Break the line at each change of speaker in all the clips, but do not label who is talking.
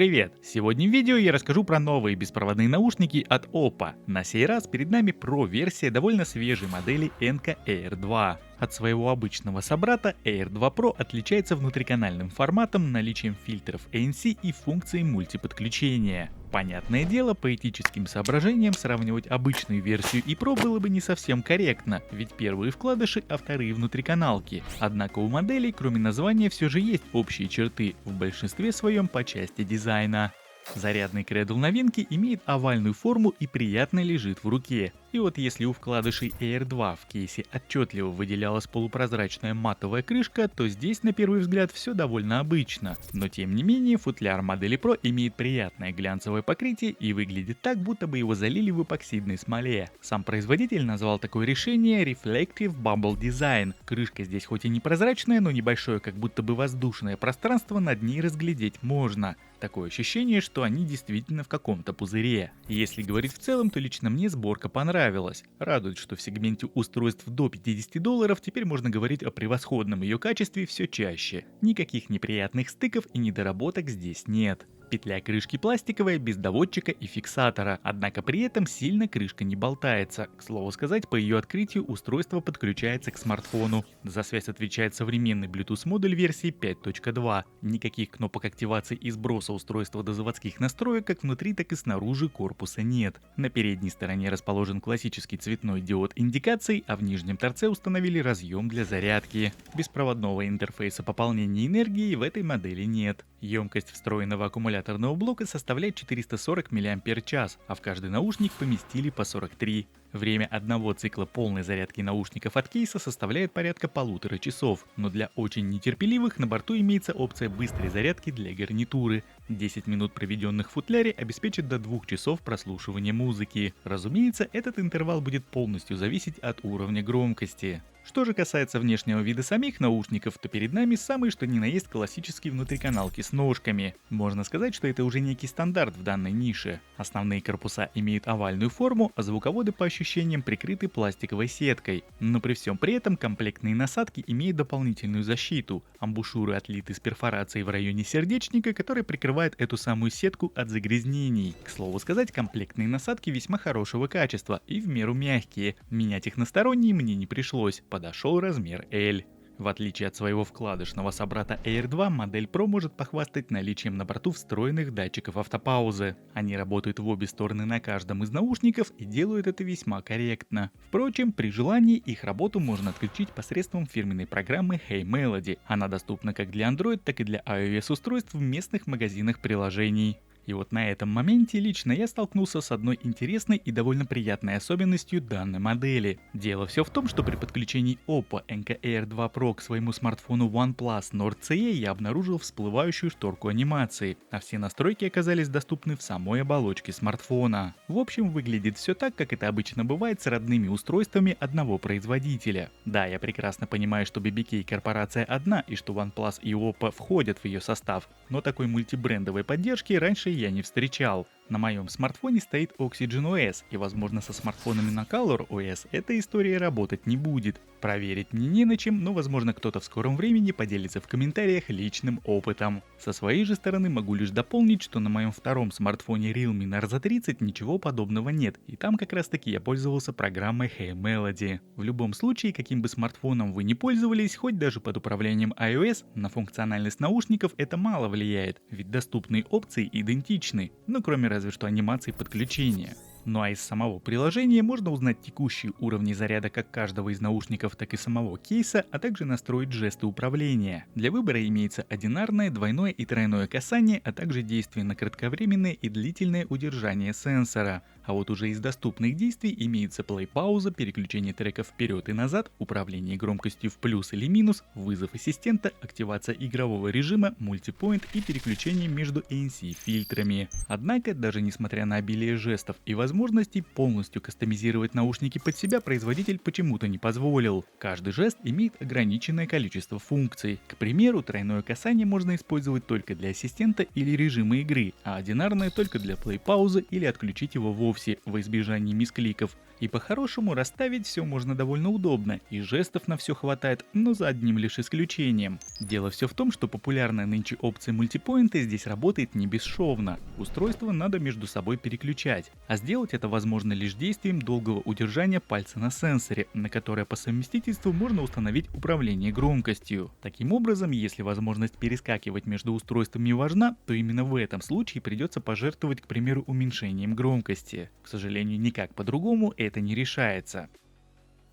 Привет! Сегодня в видео я расскажу про новые беспроводные наушники от Oppo. На сей раз перед нами Pro-версия довольно свежей модели Enka Air 2. От своего обычного собрата Air 2 Pro отличается внутриканальным форматом, наличием фильтров ANC и функцией мультиподключения. Понятное дело, по этическим соображениям сравнивать обычную версию и Pro было бы не совсем корректно, ведь первые вкладыши, а вторые внутриканалки. Однако у моделей, кроме названия, все же есть общие черты, в большинстве своем по части дизайна. Зарядный кредл новинки имеет овальную форму и приятно лежит в руке. И вот если у вкладышей Air 2 в кейсе отчетливо выделялась полупрозрачная матовая крышка, то здесь на первый взгляд все довольно обычно. Но тем не менее футляр модели Pro имеет приятное глянцевое покрытие и выглядит так, будто бы его залили в эпоксидной смоле. Сам производитель назвал такое решение Reflective Bubble Design. Крышка здесь хоть и не прозрачная, но небольшое как будто бы воздушное пространство над ней разглядеть можно. Такое ощущение, что они действительно в каком-то пузыре. Если говорить в целом, то лично мне сборка понравилась. Радует, что в сегменте устройств до $50 теперь можно говорить о превосходном ее качестве все чаще. Никаких неприятных стыков и недоработок здесь нет. Петля крышки пластиковая, без доводчика и фиксатора, однако при этом сильно крышка не болтается. К слову сказать, по ее открытию устройство подключается к смартфону. За связь отвечает современный Bluetooth модуль версии 5.2. Никаких кнопок активации и сброса устройства до заводских настроек как внутри, так и снаружи корпуса нет. На передней стороне расположен классический цветной диод индикаций, а в нижнем торце установили разъем для зарядки. Беспроводного интерфейса пополнения энергии в этой модели нет. Емкость встроенного аккумуляторного блока составляет 440 мАч, а в каждый наушник поместили по 43. Время одного цикла полной зарядки наушников от кейса составляет порядка 1,5 часов, но для очень нетерпеливых на борту имеется опция быстрой зарядки для гарнитуры. 10 минут, проведенных в футляре, обеспечит до 2 часов прослушивания музыки. Разумеется, этот интервал будет полностью зависеть от уровня громкости. Что же касается внешнего вида самих наушников, то перед нами самый что ни на есть классические внутриканалки с ножками. Можно сказать, что это уже некий стандарт в данной нише. Основные корпуса имеют овальную форму, а звуководы по ощущениям прикрыты пластиковой сеткой. Но при всем при этом комплектные насадки имеют дополнительную защиту. Амбушюры отлиты с перфорацией в районе сердечника, который прикрывает эту самую сетку от загрязнений. К слову сказать, комплектные насадки весьма хорошего качества и в меру мягкие. Менять их на сторонние мне не пришлось. Подошел размер L. В отличие от своего вкладышного собрата Air 2, модель Pro может похвастать наличием на борту встроенных датчиков автопаузы. Они работают в обе стороны на каждом из наушников и делают это весьма корректно. Впрочем, при желании их работу можно отключить посредством фирменной программы Hey Melody. Она доступна как для Android, так и для iOS устройств в местных магазинах приложений. И вот на этом моменте лично я столкнулся с одной интересной и довольно приятной особенностью данной модели. Дело все в том, что при подключении Oppo Enka Air 2 Pro к своему смартфону OnePlus Nord CE я обнаружил всплывающую шторку анимации, а все настройки оказались доступны в самой оболочке смартфона. В общем, выглядит все так, как это обычно бывает с родными устройствами одного производителя. Да, я прекрасно понимаю, что BBK корпорация одна и что OnePlus и Oppo входят в ее состав, но такой мультибрендовой поддержки раньше я не встречал. На моем смартфоне стоит Oxygen OS, и возможно со смартфонами на Color OS эта история работать не будет. Проверить мне не на чем, но возможно кто-то в скором времени поделится в комментариях личным опытом. Со своей же стороны могу лишь дополнить, что на моем втором смартфоне Realme Narza 30 ничего подобного нет, и там как раз таки я пользовался программой Hey Melody. В любом случае, каким бы смартфоном вы ни пользовались, хоть даже под управлением iOS, на функциональность наушников это мало влияет, ведь доступные опции идентичны, но кроме разве что анимации подключения. Ну а из самого приложения можно узнать текущие уровни заряда как каждого из наушников, так и самого кейса, а также настроить жесты управления. Для выбора имеется одинарное, двойное и тройное касание, а также действие на кратковременное и длительное удержание сенсора. А вот уже из доступных действий имеется плей-пауза, переключение треков вперед и назад, управление громкостью в плюс или минус, вызов ассистента, активация игрового режима, мультипоинт и переключение между ANC фильтрами. Однако, даже несмотря на обилие жестов и возможностей, полностью кастомизировать наушники под себя производитель почему-то не позволил. Каждый жест имеет ограниченное количество функций. К примеру, тройное касание можно использовать только для ассистента или режима игры, а одинарное только для плей-паузы или отключить его вовсе. вовсе во избежание мискликов. И по-хорошему расставить все можно довольно удобно, и жестов на все хватает, но за одним лишь исключением. Дело все в том, что популярная нынче опция мультипоинта здесь работает не бесшовно. Устройство надо между собой переключать, а сделать это возможно лишь действием долгого удержания пальца на сенсоре, на которое по совместительству можно установить управление громкостью. Таким образом, если возможность перескакивать между устройствами важна, то именно в этом случае придется пожертвовать, к примеру, уменьшением громкости. К сожалению, никак по-другому это не решается.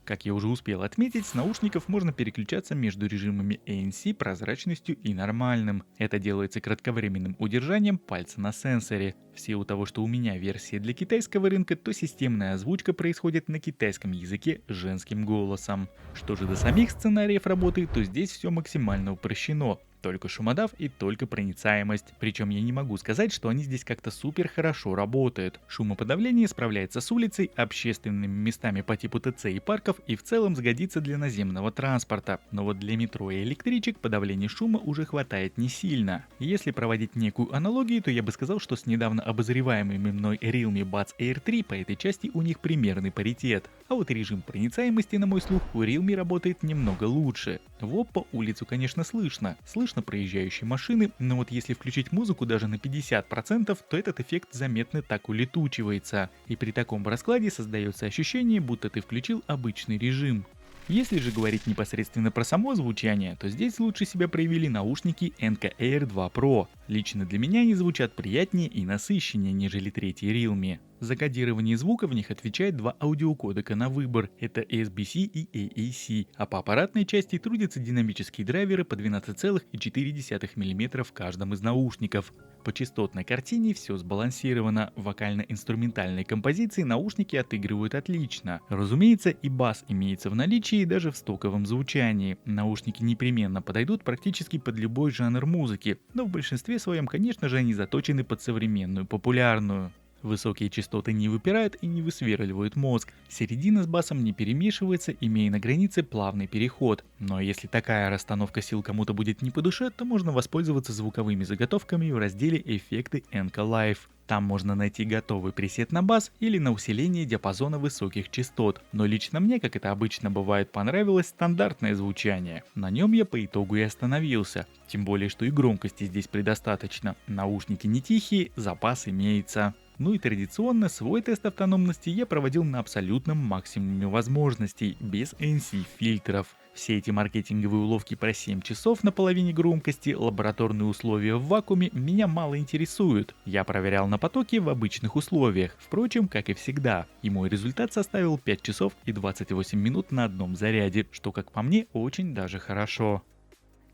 Как я уже успел отметить, с наушников можно переключаться между режимами ANC, прозрачностью и нормальным. Это делается кратковременным удержанием пальца на сенсоре. В силу того, что у меня версия для китайского рынка, то системная озвучка происходит на китайском языке женским голосом. Что же до самих сценариев работы, то здесь все максимально упрощено. Только шумодав и только проницаемость. Причем я не могу сказать, что они здесь как-то супер хорошо работают. Шумоподавление справляется с улицей, общественными местами по типу ТЦ и парков и в целом сгодится для наземного транспорта. Но вот для метро и электричек подавления шума уже хватает не сильно. Если проводить некую аналогию, то я бы сказал, что с недавно обозреваемыми мной Realme Buds Air 3 по этой части у них примерный паритет. А вот режим проницаемости, на мой слух, у Realme работает немного лучше. В Oppo улицу, конечно, слышно проезжающие машины, но вот если включить музыку даже на 50%, то этот эффект заметно так улетучивается. И при таком раскладе создается ощущение, будто ты включил обычный режим. Если же говорить непосредственно про само звучание, то здесь лучше себя проявили наушники NK Air 2 Pro. Лично для меня они звучат приятнее и насыщеннее, нежели третий Realme. За кодирование звука в них отвечает два аудиокодека на выбор, это SBC и AAC, а по аппаратной части трудятся динамические драйверы по 12,4 мм в каждом из наушников. По частотной картине все сбалансировано, в вокально-инструментальной композиции наушники отыгрывают отлично. Разумеется, и бас имеется в наличии даже в стоковом звучании. Наушники непременно подойдут практически под любой жанр музыки, но в большинстве своем, конечно же, они заточены под современную, популярную. Высокие частоты не выпирают и не высверливают мозг, середина с басом не перемешивается, имея на границе плавный переход. Но если такая расстановка сил кому-то будет не по душе, то можно воспользоваться звуковыми заготовками в разделе «Эффекты NK Live». Там можно найти готовый пресет на бас или на усиление диапазона высоких частот. Но лично мне, как это обычно бывает, понравилось стандартное звучание. На нем я по итогу и остановился. Тем более, что и громкости здесь предостаточно. Наушники не тихие, запас имеется. Ну и традиционно свой тест автономности я проводил на абсолютном максимуме возможностей, без ANC-фильтров. Все эти маркетинговые уловки про 7 часов на половине громкости, лабораторные условия в вакууме меня мало интересуют. Я проверял на потоке в обычных условиях, впрочем, как и всегда. И мой результат составил 5 часов и 28 минут на одном заряде, что, как по мне, очень даже хорошо.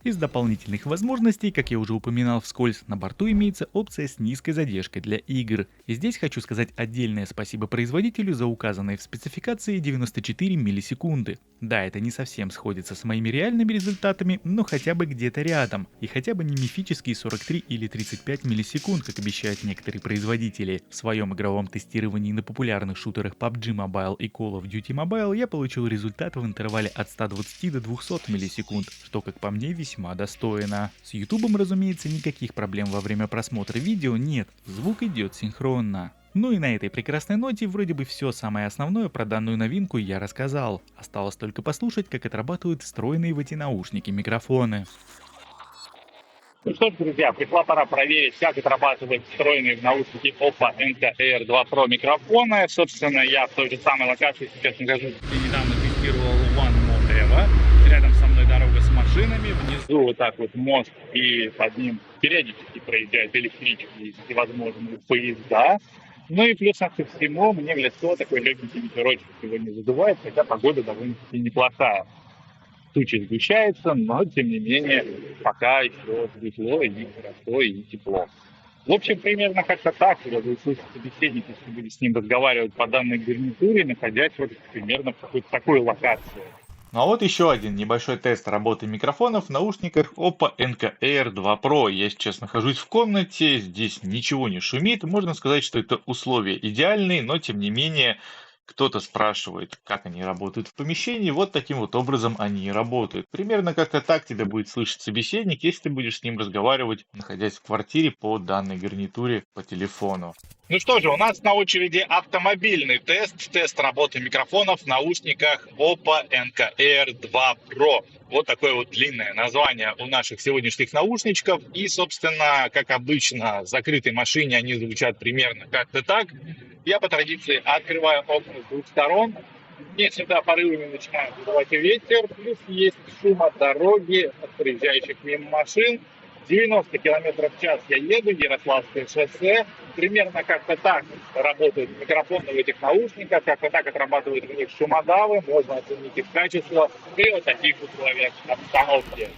Из дополнительных возможностей, как я уже упоминал вскользь, на борту имеется опция с низкой задержкой для игр. И здесь хочу сказать отдельное спасибо производителю за указанные в спецификации 94 миллисекунды. Да, это не совсем сходится с моими реальными результатами, но хотя бы где-то рядом. И хотя бы не мифические 43 или 35 миллисекунд, как обещают некоторые производители. В своем игровом тестировании на популярных шутерах PUBG Mobile и Call of Duty Mobile я получил результат в интервале от 120 до 200 миллисекунд, что, как по мне, весьма достойно. С ютубом, разумеется, никаких проблем во время просмотра видео нет, звук идет синхронно. Ну и на этой прекрасной ноте вроде бы все самое основное про данную новинку я рассказал. Осталось только послушать, как отрабатывают встроенные в эти наушники микрофоны.
Ну что ж, друзья, пришла пора проверить, как отрабатывают встроенные в наушники Oppo NK Air 2 Pro микрофоны. Собственно, я в той же самой локации сейчас нахожусь. И недавно тестировал One More Evo. Рядом со мной дорога с машинами, внизу вот так вот мост, и под ним периодически проезжают электрички и всевозможные поезда. Ну и плюсом ко всему, мне в лицо такой легенький ветерочек сегодня задувает, хотя погода довольно-таки неплохая. Тучи сгущаются, но тем не менее пока еще светло и хорошо и тепло. В общем, примерно как-то так, когда вы услышите собеседника, если будете с ним разговаривать по данной гарнитуре, находясь вот примерно в какой-то такой локации.
Ну а вот еще один небольшой тест работы микрофонов в наушниках Oppo NK Air 2 Pro. Я сейчас нахожусь в комнате, здесь ничего не шумит. Можно сказать, что это условия идеальные, но тем не менее Кто-то спрашивает, как они работают в помещении, вот таким вот образом они и работают. Примерно как-то так тебя будет слышать собеседник, если ты будешь с ним разговаривать, находясь в квартире по данной гарнитуре по телефону.
Ну что же, у нас на очереди автомобильный тест работы микрофонов в наушниках Oppo NKR2 Pro. Вот такое вот длинное название у наших сегодняшних наушничков. И, собственно, как обычно, в закрытой машине они звучат примерно как-то так. Я по традиции открываю окна с двух сторон. Мне всегда порывами начинает выдавать ветер, плюс есть шум от дороги, от проезжающих мимо машин. 90 километров в час я еду, Ярославское шоссе. Примерно как-то так работают микрофоны в этих наушниках, как-то так отрабатывают в них шумодавы, можно оценить их качество при вот таких условиях обстановки.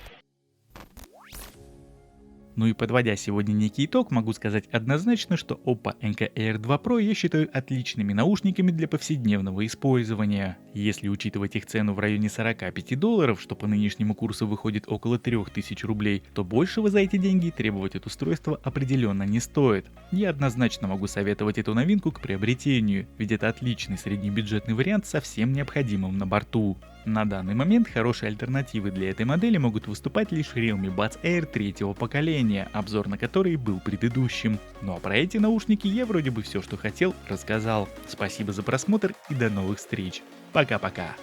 Ну и подводя сегодня некий итог, могу сказать однозначно, что Oppo NKR2 Pro я считаю отличными наушниками для повседневного использования. Если учитывать их цену в районе $45, что по нынешнему курсу выходит около 3000 рублей, то большего за эти деньги требовать от устройства определенно не стоит. Я однозначно могу советовать эту новинку к приобретению, ведь это отличный среднебюджетный вариант со всем необходимым на борту. На данный момент хорошие альтернативы для этой модели могут выступать лишь Realme Buds Air третьего поколения, обзор на который был предыдущим. Ну а про эти наушники я вроде бы все, что хотел, рассказал. Спасибо за просмотр и до новых встреч. Пока-пока.